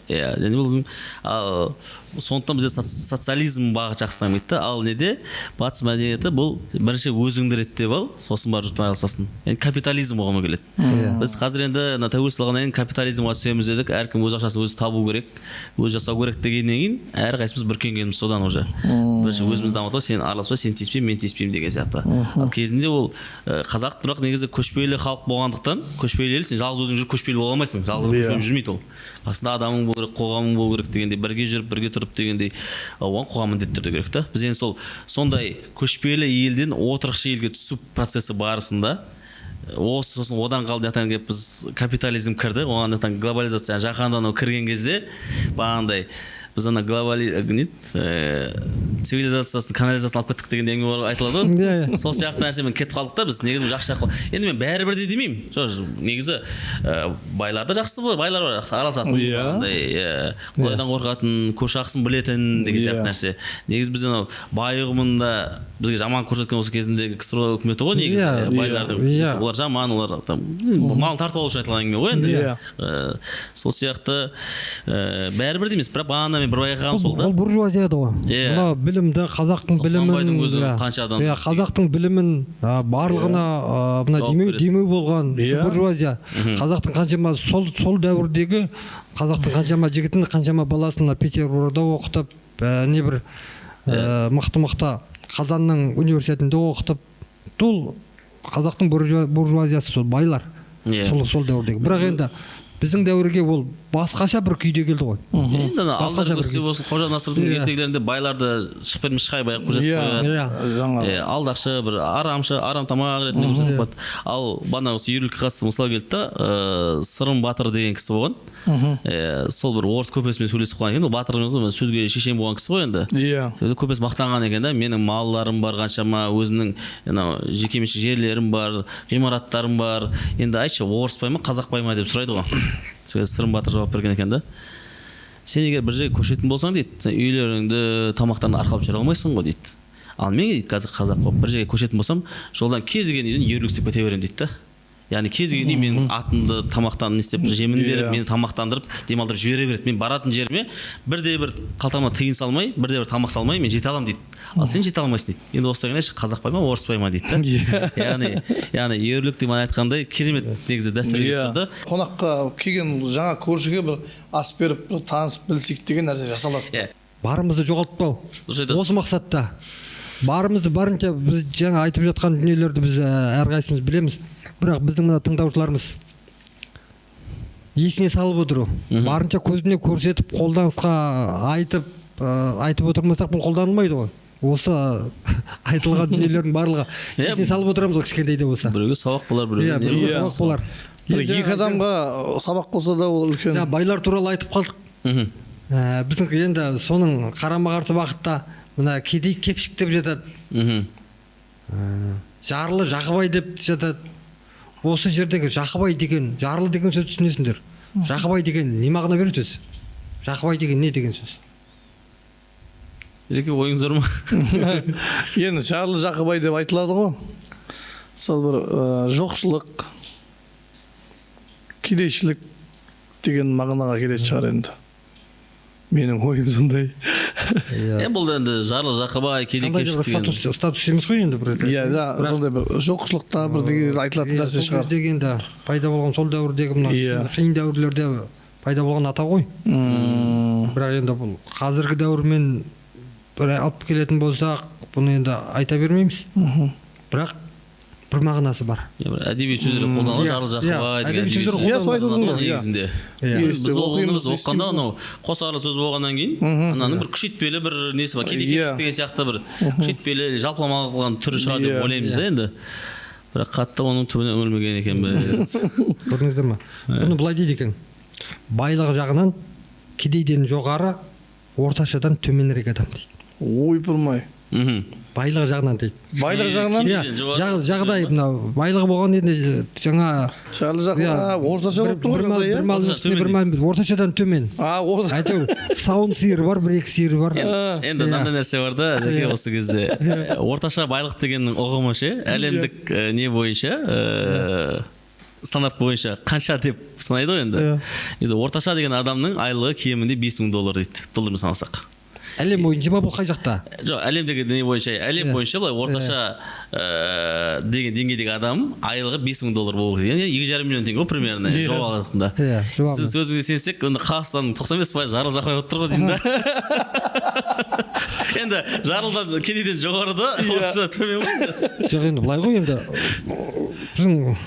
сондықтан бізде социализм бағыт жақсы дамиды. Ал неде батыс мәдениеті бұл бірінші өзіңді реттеп ал, сосын барып жұртпен араласасың. Енді капитализм оған келеді. Біз қазір енді тәуелсіздік алғаннан кейін капитализмға түсеміз дедік, әркім өз ақшасын өзі табу керек, өзі жасау керек дегеннен кейін әрқайсымыз бүркенгеніміз содан уже. Бірінші өзімізді дамытып, сен араласпа, сен тиіспеймін, мен тиіспеймін деген сияқты. Ал кезінде ол қазақ бірақ негізі көшпелі халық болғандықтан, көшпелі ел, сен жалғыз өзің жүріп көшпелі бола алмайсың. Жалғыз көшпелі жүрмейді ол. Қасында адамың болу керек, қоғамың болу керек дегендей, бірге жүріп, бірге тұрып дегендей, оған қоғам міндеттері керек та. Біз енді сондай көшпелі елден отырықшы елге түсу процесі барысында сосын одан қалды келіп біз капитализм кірді, оған глобализация, жаһандану кірген кезде бағандай біз ана цивилизациясын канализациясын алып кеттік деген әңгіме бар айтылады ғой. Сол сияқты нәрсемен кетіп қалдық та біз. Негізі жақсы жаққа. Енді мен бәрібір де демеймін. Негізі байлар да жақсы бар, байлар бар, араласатын, құдайдан қорқатын, көрші ақысын білетін деген сияқты нәрсе. Негізі біз анау бай ұғымында бізге жаман көрсеткен осы кезіндегі КСР үкіметі ғой негізі. Байлардың олар жаман, олар малын тартып алу үшін айтылған әңгіме ғой енді. Сол сияқты бәрібір де емес, бірақ бағана мен бір байқағам сол да. Ол буржуазия еді ғой. Мына білімді, қазақтың білімін, қазақтың білімін барлығына мына демеу болған буржуазия. Қазақтың қаншама сол дәуірдегі қазақтың қаншама жігітін, қаншама баласын Петербургда оқытып, не бір мықты Қазанның университетінде оқытып, сол қазақтың буржуазиясы, сол байлар. Сол дәуірдегі. Бірақ енді біздің дәуірге ол басқаша бір күйде келді ғой. Енді алдағы көрсе болсын, Қожа Насырдың ертегілерінде байларды шығып бермей шығай баяғы көрсетіп алдақшы, бір арам тамақ ретінде көрсетіп қойды. Ал бана осы ерулікке қатысты мысал келді да, Сырым Батыр деген кісі болған. Сол бір орыс көпесімен сөйлесіп қалған екен. Ол батыр сөзге шешен болған кісі ғой енді. Көпес мақтанған екен да, менің малларым бар қаншама, өзімнің жекеменшік жерлерім бар, ғимараттарым бар. Енді айтшы, орыс бай ма, қазақ бай ма деп сұрайды ғой. Сырым Батыр жауап берген екен да. Сен егер бір жерге көшетін болсаң дейді, сен үйлеріңді, тамақтарыңды арқалап жүре алмайсың ғой дейді. Ал мен дейді қазір қазақ болып бір жерге көшетін болсам, жолдан кез келген үйден ерулік істеп кете беремін дейді да. яғни кез келген менің атымды тамақтан не істеп жемін беріп мені тамақтандырып демалдырып жібере береді. Мен баратын жеріме бірде бір қалтама тиын салмай, бірде бір тамақ салмай мен жете аламын дейді. Ал сен жете алмайсың дейді. Енді осыдан кейін қазақ пай ма орыс пай ма дейді. Яғни ерлік деп айтқандай керемет негізі дәстүр келіп тұрды. Қонаққа келген жаңа көршіге бір ас беріп бір танысып білсек деген нәрсе жасалады. Барымызды жоғалтпау. Осы мақсатта барымызды барынша біз жаңа айтып жатқан дүниелерді біз әрқайсымыз білеміз. Бірақ біздің мына тыңдаушыларымыз есіне салып отыру. Барынша көзіне көрсетіп, қолданысқа айтып отырмасақ бұл қолданылмайды ғой. Осы айтылған дүниелердің барлығы есіне салып отырамыз кішкентайда болса. Біреуге сабақ болар, біреуге сабақ болар. Екі адамға сабақ болса да ол үлкен. Байлар туралы айтып қалдық. Біздің енді соның қарама-қарсы уақытта мына кедей кепшік деп жатады. Жарлы Жақыбай деп жатады. Осы жердегі Жақыбай деген, жарлы деген сөз түсінесіңдер. Жақыбай деген не мағына береді өзі? Жақыбай деген не деген сөз? Ереке ойыңыз бар ма? Енді жарлы Жақыбай деп айтылады ғой. Сол бір жоқшылық, кедейшілік деген мағынаға келетін шығар енді. Менің ойым сондай. Бұл енді жарлы Жақыбай, кедей кепшік деген статус емес қой енді бір. Сондай бір жоқшылықта бір деген айтылатын нәрсе шығар. Сол дегенде пайда болған сол дәуірдегі мына қиын дәуірлерде пайда болған ата ғой. Бірақ енді бұл қазіргі дәуірмен бір алып келетін болсақ, бұны енді айта бермейміз. Бірақ бір мағынасы бар. Әдеби сөздер қолданылады, жарлы Жақыбай деген негізінде. Біз оқығанда анау қосарлы сөз болғаннан кейін, ананың бір күшейтпелі бір несі бар. Кедей кепшік деген сияқты бір күшейтпелі жалпылама қылған түрі шығар деп ойлаймыз да енді. Бірақ қатты оның түбіне үңілмеген екен біз. Көрдіңіздер ме? Бұны былай дейді екен. Байлығы жағынан кедейден жоғары, орташадан төменірек адам дейді. Ойпырмай. Байлығы жағынан дейді. Байлығы жағынан? Жағдай мынау байлығы болған енді жаңа жарлы Жақыбай орташа болып тұр ғой. Бір мал үстіне бір мал орташадан төмен. Әйтеуір сауын сиыры бар, бір екі сиыры бар. Енді мынандай нәрсе бар да, осы кезде орташа байлық дегеннің ұғымы ше, әлемдік не бойынша стандарт бойынша қанша деп санайды ғой енді. Орташа деген адамның айлығы кемінде $5000 дейді. Доллармен санасақ. Әлем бойынша ма бұл қай жақта? Жоқ, әлемдегі не бойынша, әлем бойынша былай орташа деген деңгейдегі адам айлығы $5000 болу керек. Яғни $2,5 миллион примерно жобалатында. Сіз сөзіңізге сенсек, Қазақстанның 95% жарлы Жақыбай болып тұр ғой деймін да. Енді жарлыдан кедейден жоғары да, орташа төмен ғой. Жоқ, енді былай ғой енді. Біздің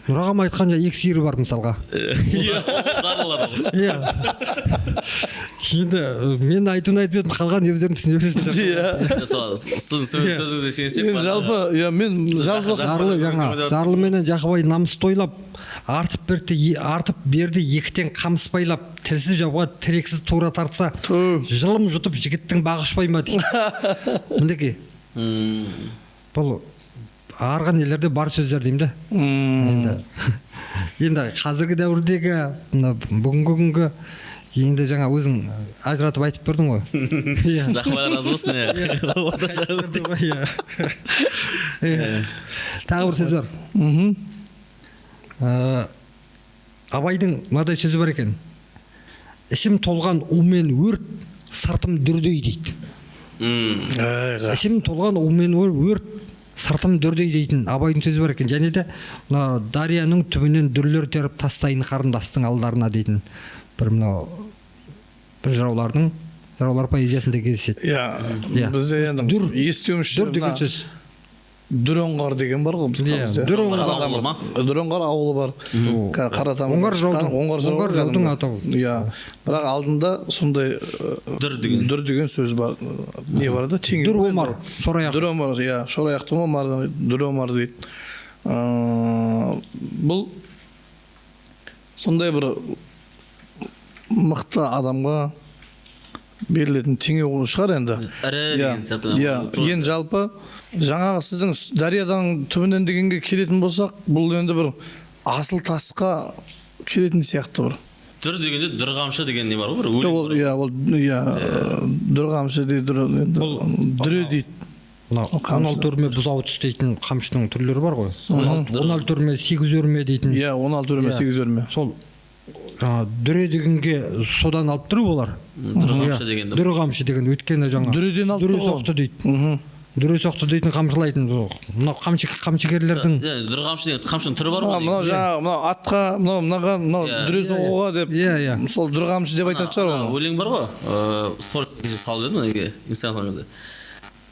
Нұрағам айтқанда екі сиыры бар мысалға. Енді мен айтуын айтып едім, қалған өздерің түсіне бересіңдер. Сөзіңізге сенсек. Жалпы, мен жалпы жарлы менен Жақыбай намыс тойлап, артып берді екітен қамыс байлап, тілсіз жауға тірексіз тура тартса, жылым жұтып жігіттің бағы ұшпай ма дейді. Мінекей. Бұл арған елерде бар сөздер деймін да. Енді қазіргі дәуірдегі бүгінгі күнгі енді жаңа өзің ажыратып айтып бердің ғой. Жақыбай разы болсын. Тағы бір сөз бар. Абайдың мынадай сөзі бар екен. Ішім толған умен өрт, сыртым дүрдей дейді. Ішім толған умен өрт, сыртым дүрдей дейтін Абайдың сөзі бар екен. Және де дарияның түбінен дүрлер теріп тастайын қарындастың алдарына дейтін бір жыраулар поэзиясында кездеседі. Бізде енді естуімізше дүр деген сөз. Дүрөңғар деген бар ғой бізде. Дүрөңғар ауылы бар. Оңғар жаудың атауы. Бірақ алдында сондай дүр деген сөз бар. Не бар да? Дүр омар, шораяқ. Дүр омар, шораяқтың омар, дүр омар дейді. Бұл сондай бір мықты адамға берілетін теңеу шығар енді. Енді жалпы жаңағы сіздің дариядан түбінен дегенге келетін болсақ, бұл енді бір асыл тасқа келетін сияқты бір. Дүр дегенде дүрғамшы деген не бар ғой бір өлең бар. Дүрғамшы дейді, дүре дейді. мына 16 өрме бұзау тістейтін қамшының түрлері бар ғой. 16 өрме 8 өрме дейтін. Иә, 16 өрме 8 өрме. Сол жаңа дүре дегенге содан алып тұру олар. Дүре қамшы деген өйткені жаңа дүреден алып дүре соқты дейді. Дүре соқты дейтін қамшылайтын. Мына қамшыгерлердің дүре қамшы деген қамшының түрі бар ғой. Мынау жаңа мынау атқа, мынау дүре соғуға деп. Сол дүре қамшы деп айтатын шығар оны. Өлең бар ғой. Сториске салып едім неге Инстаграмда.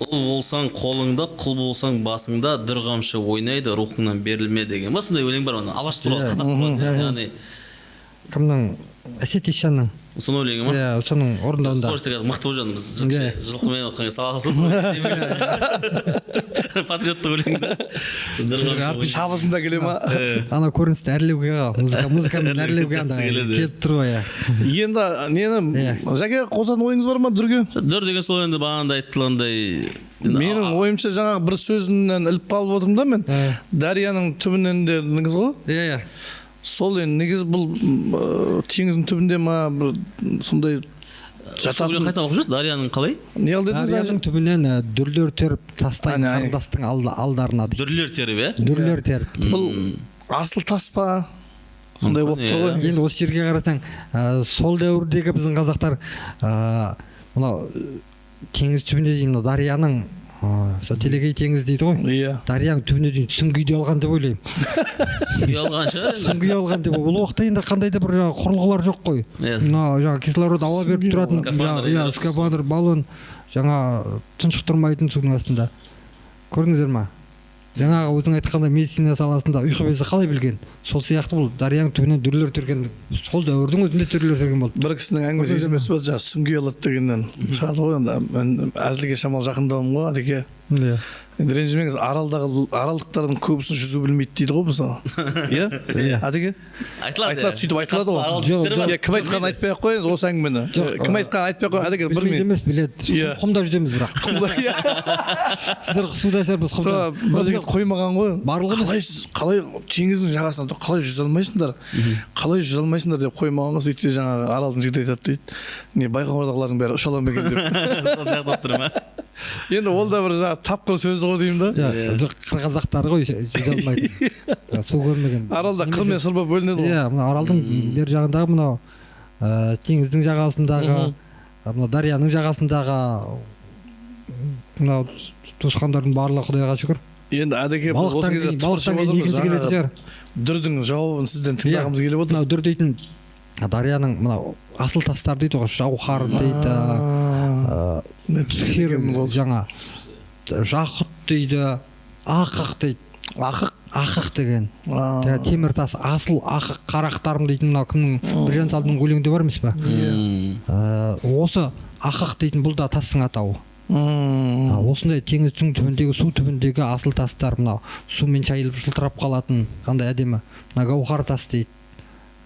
Ұл болсаң қолыңда, құл болсаң басыңда, дүр қамшы ойнайды, рухыңнан берілме деген. Сондай өлең бар оны. Алаш туралы қазақ туралы. Яғни кімнің Әсет Ишанның соның өлеңі ма? Иә, соның орындауында. Стористе мықты болжаны біз жылқымен отқанға сала салсыз. Патриоттық өлеңді. Шабысында келе ма? Ана көріністі әрлеуге музыкамен әрлеуге келіп тұр ғой. Енді нені Жәке қосатын ойыңыз бар ма дүрге? Дүр деген сол енді бағанда айтылғандай. Менің ойымша жаңағы бір сөзінен іліп қалып отырмын да мен. Дарияның түбінен де негіз ғой? Иә. Сол енді негіз бұл теңіздің түбінде ма бір сондай жататын. Қайта оқып жүрсіз, Дарияның қалай? Не қыл дедіңіз? Дарияның түбінен дүрлер теріп тастайын қардастың алдарына. Дүрлер теріп, е? Дүрлер теріп. Бұл асыл тас па? Сондай болып тұр ғой. Енді осы жерге қарасаң, сол дәуірдегі біздің қазақтар мынау теңіз түбінде деймін, мынау Дарияның Телегей теңіз дейді ғой. Иә. Дарияның түбіне дейін сүңгүйде алған деп ойлаймын. Сүңгүй алған шығар. Сүңгүй алған деп. Ол уақытта енді қандай да бір құрылғылар жоқ қой. Мына жаңа кислород ауа беріп тұратын, скафандр, баллон, жаңа тұншықтырмайтын судың астында. Көрдіңіздер ма? Жаңағы өзің айтқандай медицина саласында ұйқы безі қалай білген? Сол сияқты бұл Дарияның түбінен дүрлер түрген, сол дәуірдің өзінде дүрлер түрген болды. Бір кісінің әңгімесі есіме түсіп жатыр, жаңа сүңгей алады дегеннен шығады ғой енді. Мен әзілге шамалы жақындауым ғой, Әдеке. Иә. Енді ренжімеңіз, аралдықтардың көбісі жүзу білмейді дейді ғой мысалы. Иә? Әдеке? Айтылады, сөйтіп айтылады ғой. Кім айтқанын айтпай ақ қой, осы әңгімені. Кім айтқанын айтпай ақ қой, Әдеке білмейді емес, біледі. Құмда жүземіз бірақ. Сіздер суда шығар, біз құмда. Бірдеңе қоймаған ғой. Барлығымыз қалай теңіздің жағасында қалай жүзе алмайсыңдар? Қалай жүзе алмайсыңдар деп қоймағанға сөйтсе жаңағы аралдың жігіті айтады дейді. Не байқоңырдағылардың бәрі ұша ала ма екен деп. Сол сияқты тұр ма? Енді ол да бір жаңағы тапқыр сөз ғой деймін да. Жоқ, қазақтары ғой жүзе алмайды. Су көрмеген. Аралда қыр мен сыр болып бөлінеді ғой. Иә, мына аралдың бер жағындағы мынау теңіздің жағасындағы, мына Дарияның жағасындағы мынау туысқандардың барлығы Құдайға шүкір. Енді Әдеке біз осы кезде балықтан дүрдің жауабын сізден тыңдағымыз келіп отыр. Мынау дүр дейтін Дарияның мынау асыл тастар дейді ғой, жауһар дейді, жаңа жақұт дейді, ақық дейді. Ақық деген. Темір тас, асыл ақық қарақтарым дейтін мынау кімнің Біржан Салдың өлеңінде бар емес па? Осы ақық дейтін бұл да тастың атауы. Осындай теңіздің түбіндегі, су түбіндегі асыл тастар, мынау сумен шайылып жылтырап қалатын, қандай әдемі. Мына гауһар тас дейді.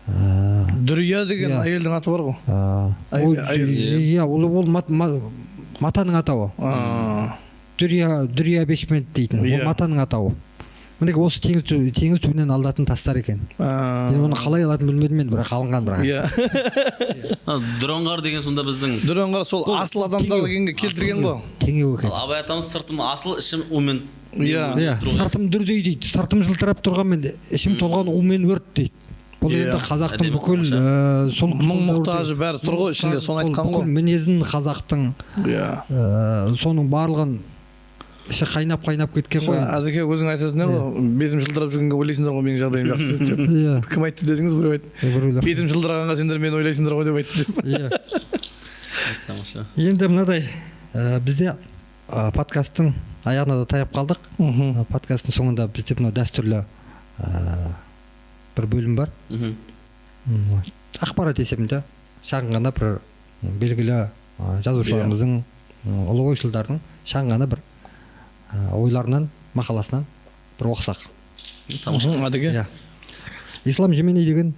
Дүрия деген әйелдің аты бар ғой. Иә, ол матаның атауы. Дүрия бешмет дейтін, ол матаның атауы. Мінеке осы теңіз түбінен алатын тастар екен. Оны қалай алатын білмедім мен, бірақ алынған бірақ. Дүраңғар деген сонда біздің. Дүраңғар сол асыл адамдар дегенге келтірген ғой. Теңеу екен. Абай атамыз сыртым асыл, ішім умен. Иә, сыртым дүрдей дейді. Сыртым жылтырап тұрғанмен ішім толған умен өрт дейді. Бұл енді қазақтың бүкіл мұң-мұқтажы бәрі тұр ғой ішінде, соны айтқан ғой. Бүкіл мінезін қазақтың, соның барлығын іші қайнап кеткен ғой. Әдеке өзің айтатын не ғой, бетім жылтырап жүргенге ойлайсыңдар ғой менің жағдайым жақсы деп. Кім айтты дедіңіз, біреу айтты. Бетім жылтырағанға сендер мені ойлайсыңдар ғой деп айтты деп. Енді мынадай, бізде подкасттың аяғына да таяп қалдық. Подкасттың соңында бізде мына дәстүрлі бір бөлім бар. Ақпарат есебінде шағын ғана бір белгілі жазушыларымыздың, ұлы ойшылдардың шағын ғана бір ойларынан, мақаласынан бір оқысақ. Әдеке. Ислам Жемени деген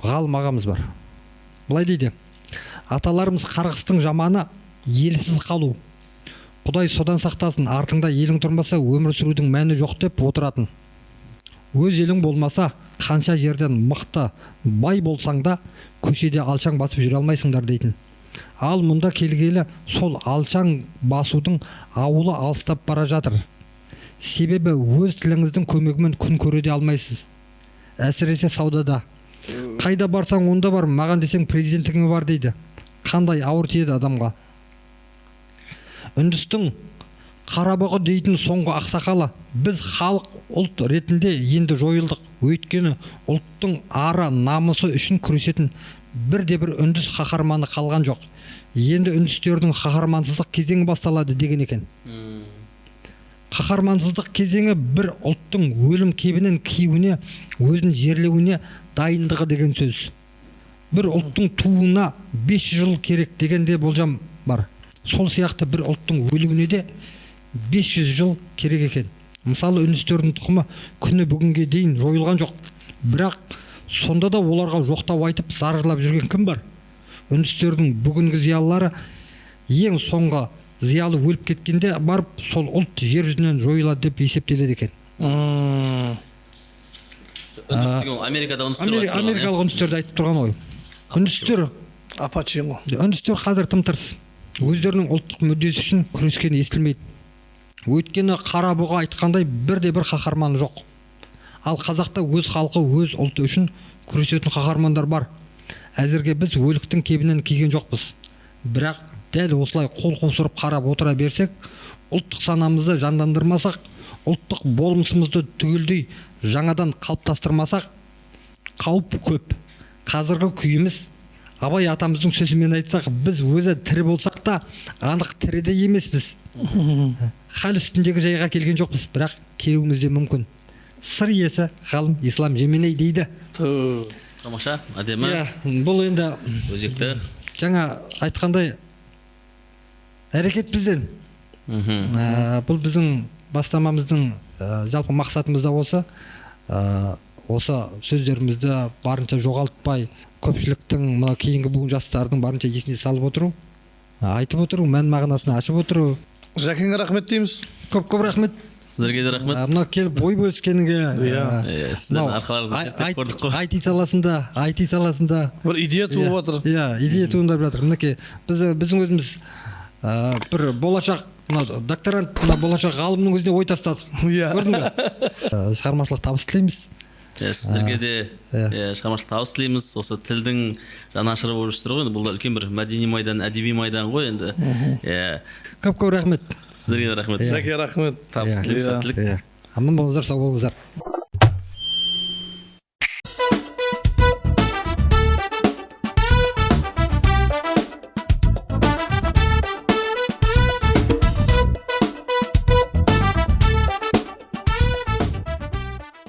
ғалым ағамыз бар. Былай дейді: аталарымыз қарғыстың жаманы елсіз қалу. Құдай содан сақтасын, артыңда елің тұрмаса өмір сүрудің мәні жоқ деп отыратын. Өз елің болмаса, қанша жерден мықты бай болсаң да, көшеде алшаң басып жүре алмайсыңдар дейтін. Ал мұнда келгелі сол алшаң басудың ауылы алыстап бара жатыр. Себебі өз тіліңіздің көмегімен күн көре алмайсыз. Әсіресе саудада. Қайда барсаң онда бар, маған десең президенттігіңе бар дейді. Қандай ауыр тиеді адамға. Үндістің Қарабұғы дейтін соңғы ақсақалы, біз халық ұлт ретінде енді жойылдық. Өйткені ұлттың ары намысы үшін күресетін бірде-бір үндіс қаһарманы қалған жоқ. Енді үндістердің қаһармансыздық кезеңі басталады деген екен. Қаһармансыздық кезеңі бір ұлттың өлім кебінен киюіне, өзін жерлеуіне дайындығы деген сөз. Бір ұлттың туына 5 жыл керек дегенде болжам бар. Сол сияқты бір ұлттың өлуіне де 500 жыл керек екен. Мысалы, үндістердің тұқымы күні бүгінге дейін жойылған жоқ. Бірақ сонда да оларға жоқтау айтып заржылап жүрген кім бар? Үндістердің бүгінгі зиялылары ең соңғы зиялы өліп кеткенде барып, сол ұлт жер жүзінен жойылады деп есептеледі екен. Америкалық үндістерді айтып тұрған ғой. Үндістер апачи ғой. Үндістер қазір тым тырыс. Өздерінің ұлттық мүддесі үшін күрескені естілмейді. Өйткені Қарабұға айтқандай бірде-бір қаһарман жоқ. Ал қазақта өз халқы, өз ұлты үшін күресетін қаһармандар бар. Әзірге біз өліктің кебінен киген жоқпыз. Бірақ дәл осылай қол қусырып қарап отыра берсек, ұлттық санамызды жандандырмасақ, ұлттық болмысымызды түгелдей жаңадан қалыптастырмасақ, қауіп көп. Қазіргі күйіміз, Абай атамыздың сөзімен айтсақ, біз өзі тірі болсақ та, анық тіріде емеспіз. Хал үстіндегі жайға келген жоқпыз, бірақ келуіміз де мүмкін. Сыр иесі ғалым Ислам Жеменей дейді. Тамаша, әдемі. Бұл енді өзекті. Жаңа айтқандай әрекет бізден. Бұл біздің бастамамыздың жалпы мақсатымыз да осы. Осы сөздерімізді барынша жоғалтпай, көпшіліктің, мына кейінгі буын жастардың барынша есіне салып отыру, айтып отыру, мән мағынасын ашып отыру. Жәкеңе рахмет дейміз. Көп рахмет. Сіздерге де рахмет. Мына келіп ой бөліскеніңе. Сіздердің арқаларыңызды естіп көрдік қой. IT саласында бір идея туып жатыр. Идея туындап жатыр. Мінекей біздің өзіміз бір болашақ докторант, болашақ ғалымның өзіне ой тастадық. Көрдің бе? Шығармашылық табыс тілейміз. Сіздерге де шығармашылық табыс тілейміз. Осы тілдің жанашыры болып жүрсіздер ғой. Бұл үлкен бір мәдени майдан, әдеби майдан ғой енді. Көп рахмет. Сіздерге де рахмет. Жәке рахмет. Табыс тілейміз, сәттілік. Аман болыңыздар, сау болыңыздар.